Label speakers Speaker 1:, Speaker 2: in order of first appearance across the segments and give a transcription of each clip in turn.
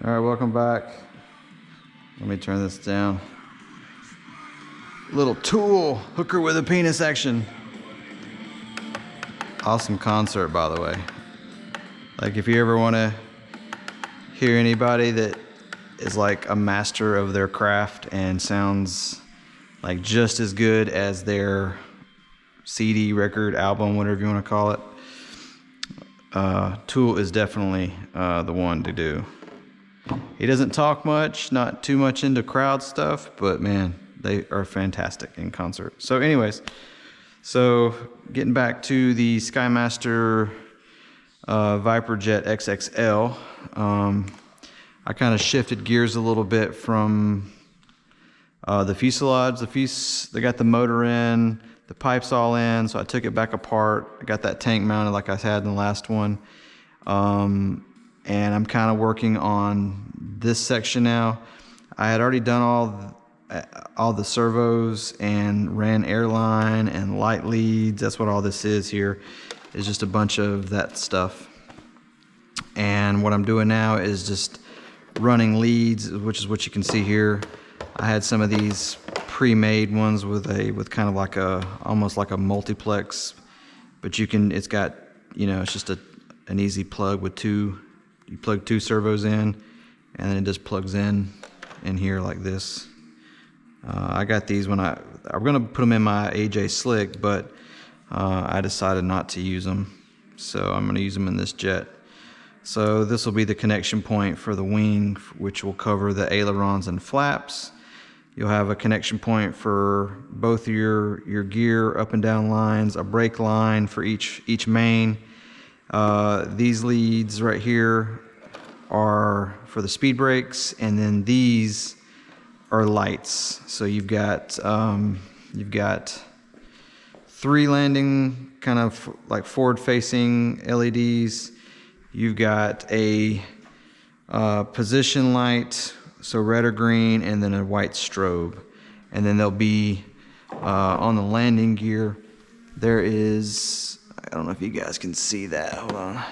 Speaker 1: All right, welcome back. Let me turn this down. Little tool, hooker with a penis action. Awesome concert, by the way. Like if you ever want to hear anybody that is like a master of their craft and sounds like just as good as their CD, record, album, whatever you want to call it, Tool is definitely the one to do. He doesn't talk much, not too much into crowd stuff, but man, they are fantastic in concert. So anyways, so getting back to the Skymaster viperjet XXL, I kind of shifted gears a little bit from the fuselage. They got the motor in, the pipes all in, so I took it back apart. I got that tank mounted like I had in the last one. And I'm kind of working on this section now. I had already done all the servos and ran airline and light leads. That's what all this is here, is just a bunch of that stuff. And what I'm doing now is just running leads, which is what you can see here. I had some of these pre-made ones with kind of like almost like a multiplex, but it's got, it's just an easy plug with you plug two servos in, and then it just plugs in here like this. I got these I'm gonna put them in my AJ Slick, but I decided not to use them, so I'm gonna use them in this jet. So this will be the connection point for the wing, which will cover the ailerons and flaps. You'll have a connection point for both of your gear up and down lines, a brake line for each main. These leads right here are for the speed brakes, and then these are lights. So you've got 3 landing kind of like forward-facing LEDs. You've got a position light, so red or green, and then a white strobe. And then there'll be on the landing gear, there is, I don't know if you guys can see that, hold on.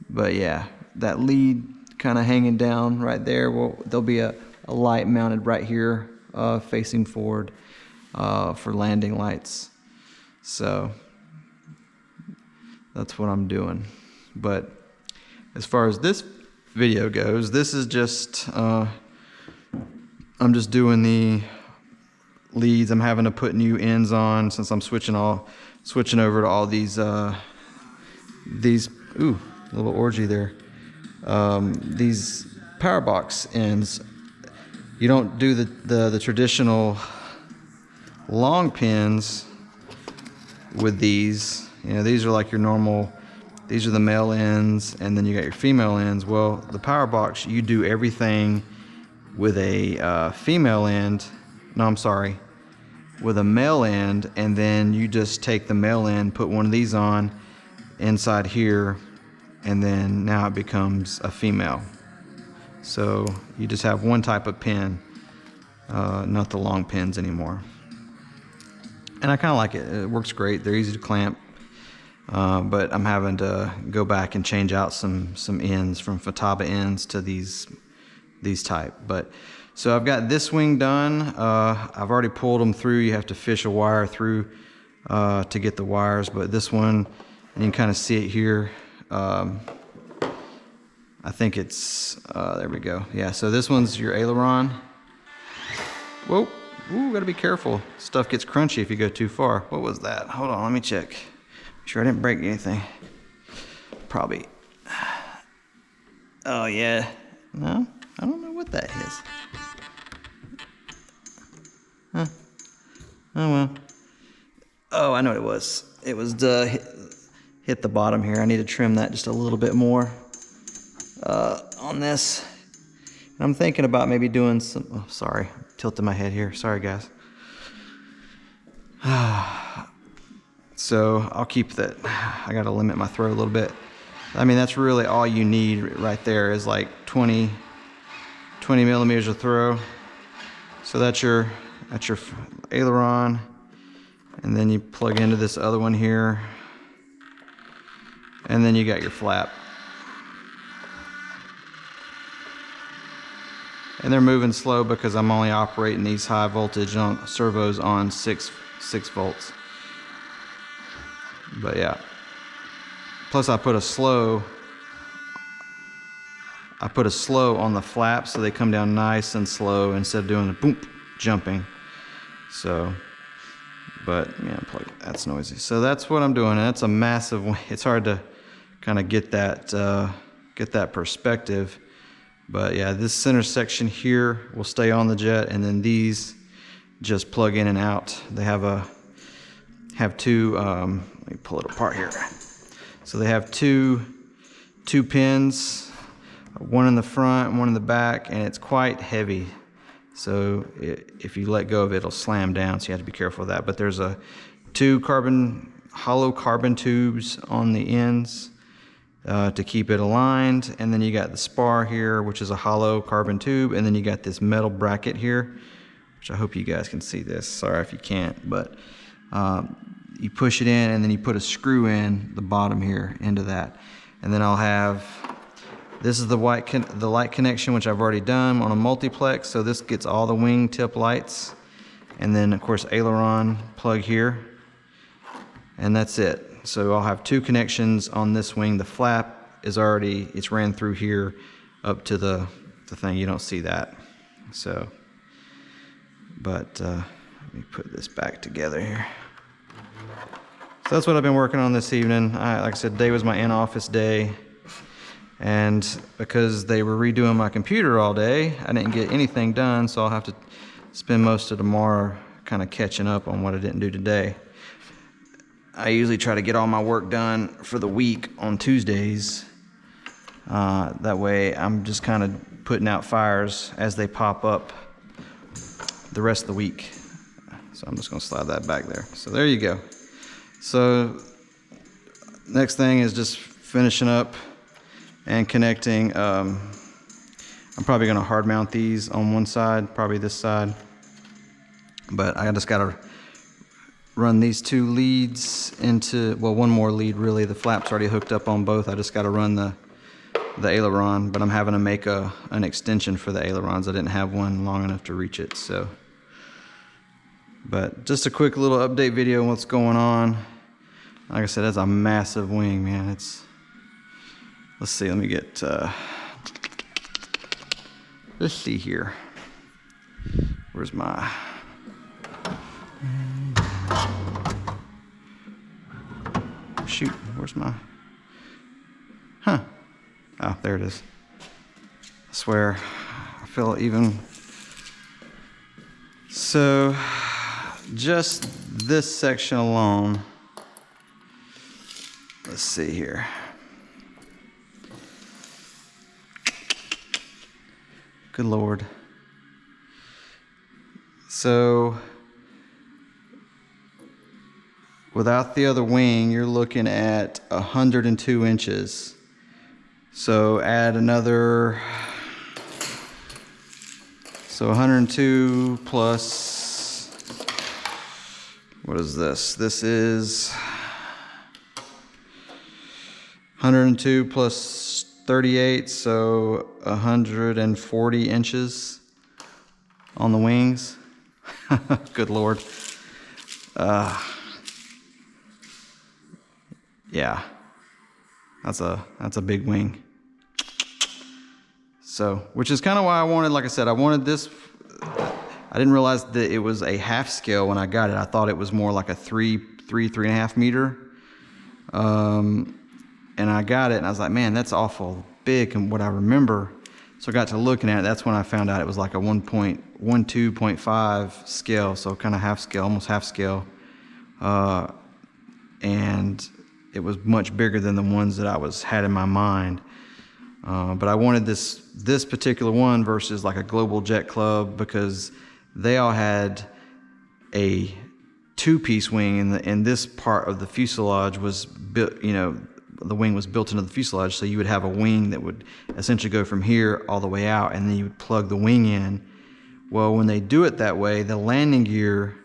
Speaker 1: But yeah, that lead kind of hanging down right there. Well, there'll be a light mounted right here facing forward for landing lights. So that's what I'm doing. But as far as this video goes, this is just I'm just doing the leads. I'm having to put new ends on since I'm switching over to all these ooh, a little orgy there. These power box ends. You don't do the traditional long pins with these. These are like your normal. These are the male ends, and then you got your female ends. Well, the power box, you do everything with a female end. No, I'm sorry, with a male end, and then you just take the male end, put one of these on inside here, and then now it becomes a female. So you just have one type of pin, not the long pins anymore. And I kind of like it. It works great. They're easy to clamp. But I'm having to go back and change out some ends from Futaba ends to these type. But so I've got this wing done. I've already pulled them through. You have to fish a wire through to get the wires. But this one, and you can kind of see it here. I think it's there we go. Yeah. So this one's your aileron. Whoa! Ooh, gotta be careful. Stuff gets crunchy if you go too far. What was that? Hold on, let me check. Sure I didn't break anything. Probably. Oh yeah. No, I don't know what that is. Huh. Oh well. Oh, I know what it was. It was hit the bottom here. I need to trim that just a little bit more on this. And I'm thinking about maybe doing some. Oh, sorry, tilting my head here. Sorry, guys. So I'll keep that. I got to limit my throw a little bit. I mean, that's really all you need right there is like 20 millimeters of throw. So that's your aileron, and then you plug into this other one here, and then you got your flap. And they're moving slow because I'm only operating these high voltage on servos on 6 volts. But yeah. Plus I put a slow on the flaps so they come down nice and slow instead of doing the boom jumping. So, but yeah, that's noisy. So that's what I'm doing. And that's a massive wing. It's hard to kind of get that perspective. But yeah, this center section here will stay on the jet, and then these just plug in and out. They have two. Let me pull it apart here. So they have two pins, one in the front, one in the back, and it's quite heavy. So if you let go of it, it'll slam down. So you have to be careful of that. But there's two hollow carbon tubes on the ends to keep it aligned, and then you got the spar here, which is a hollow carbon tube, and then you got this metal bracket here, which I hope you guys can see this. Sorry if you can't, but you push it in, and then you put a screw in the bottom here into that, and then I'll have this is the light connection, which I've already done on a multiplex. So this gets all the wingtip lights, and then of course aileron plug here, and that's it. So I'll have two connections on this wing. The flap is it's ran through here up to the thing. You don't see that. So, but let me put this back together here. So that's what I've been working on this evening. Like I said, today was my in-office day. And because they were redoing my computer all day, I didn't get anything done. So I'll have to spend most of tomorrow kind of catching up on what I didn't do today. I usually try to get all my work done for the week on Tuesdays. That way I'm just kind of putting out fires as they pop up the rest of the week. So I'm just going to slide that back there. So there you go. So next thing is just finishing up and connecting. I'm probably going to hard mount these on one side, probably this side. But I just got to run these two leads into, well, one more lead really. The flap's already hooked up on both. I just got to run the aileron, but I'm having to make an extension for the ailerons. I didn't have one long enough to reach it. So, but just a quick little update video on what's going on. Like I said, that's a massive wing, man. Let's see, let me get, let's see here. Where's my, shoot, where's my, oh, there it is. I swear, I feel even. So, just this section alone, let's see here. Good Lord. So, without the other wing, you're looking at 102 inches. So add another, so 102 plus, what is this? This is 102 plus 38, so 140 inches on the wings. Good Lord. Yeah, that's a big wing. So, which is kind of why I wanted, like I said, I wanted this. I didn't realize that it was a half scale when I got it. I thought it was more like a 3.5 meter. And I got it, and I was like, man, that's awful big. And what I remember, so I got to looking at it. That's when I found out it was like a 1.5 scale, so kind of half scale, almost half scale. And it was much bigger than the ones that I had in my mind. But I wanted this particular one versus like a Global Jet Club, because they all had a two-piece wing, and this part of the fuselage was built, you know, the wing was built into the fuselage, so you would have a wing that would essentially go from here all the way out, and then you would plug the wing in. Well, when they do it that way, the landing gear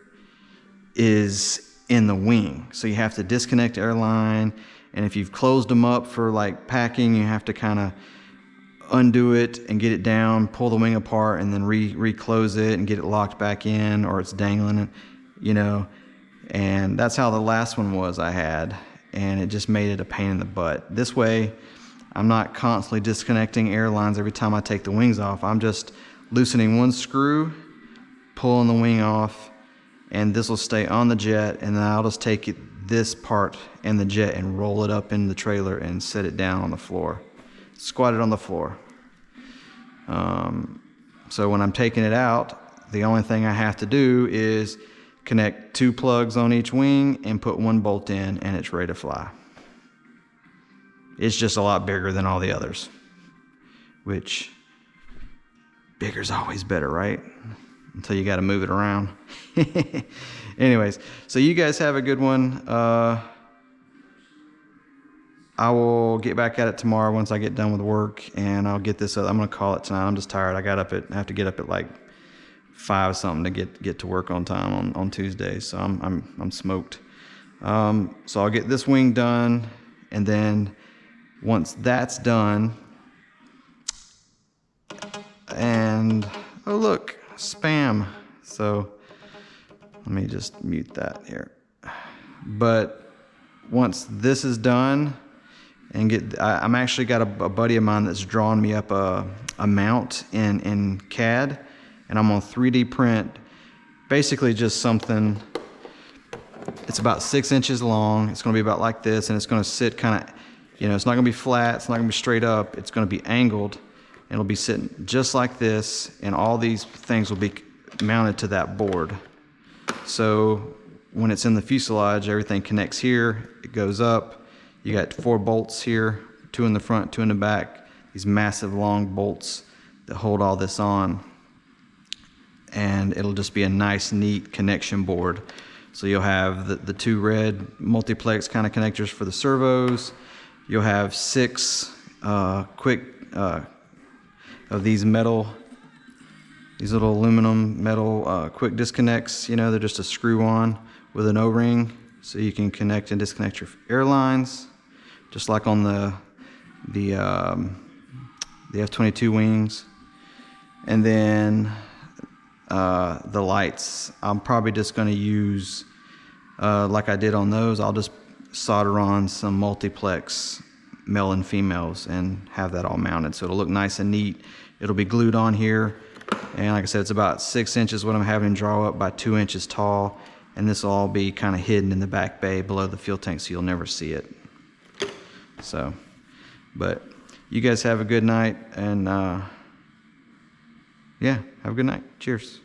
Speaker 1: is in the wing, so you have to disconnect the airline, and if you've closed them up for like packing, you have to kind of undo it and get it down, pull the wing apart, and then reclose it and get it locked back in, or it's dangling, you know. And that's how the last one was I had, and it just made it a pain in the butt. This way, I'm not constantly disconnecting airlines every time I take the wings off. I'm just loosening one screw, pulling the wing off, and this will stay on the jet, and then I'll just take this part and the jet and roll it up in the trailer and set it down on the floor. Squat it on the floor. So when I'm taking it out, the only thing I have to do is connect 2 plugs on each wing and put 1 bolt in, and it's ready to fly. It's just a lot bigger than all the others, which bigger's always better, right? Until you got to move it around. Anyways, so you guys have a good one. I will get back at it tomorrow once I get done with work, and I'll get this. I'm gonna call it tonight. I'm just tired. I have to get up at like 5 something to get to work on time on Tuesday. So I'm smoked. So I'll get this wing done, and then once that's done, and oh look, spam. So let me just mute that here. But once this is done, and I'm actually got a buddy of mine that's drawn me up a mount in CAD, and I'm on 3D print basically just something. It's about 6 inches long. It's going to be about like this, and it's going to sit kind of, you know, it's not going to be flat, it's not going to be straight up, it's going to be angled, and it'll be sitting just like this, and all these things will be mounted to that board. So when it's in the fuselage, everything connects here, it goes up. You got 4 bolts here, 2 in the front, 2 in the back, these massive long bolts that hold all this on. And it'll just be a nice, neat connection board. So you'll have the 2 red multiplex kind of connectors for the servos. You'll have 6 quick of these little aluminum metal quick disconnects. You know, they're just a screw on with an O-ring, so you can connect and disconnect your airlines, just like on the F-22 wings. And then the lights, I'm probably just going to use, like I did on those, I'll just solder on some multiplex male and females and have that all mounted, so it'll look nice and neat. It'll be glued on here, and like I said, it's about 6 inches what I'm having draw up by 2 inches tall, and this will all be kind of hidden in the back bay below the fuel tank, so you'll never see it. So, but you guys have a good night, and yeah, have a good night. Cheers.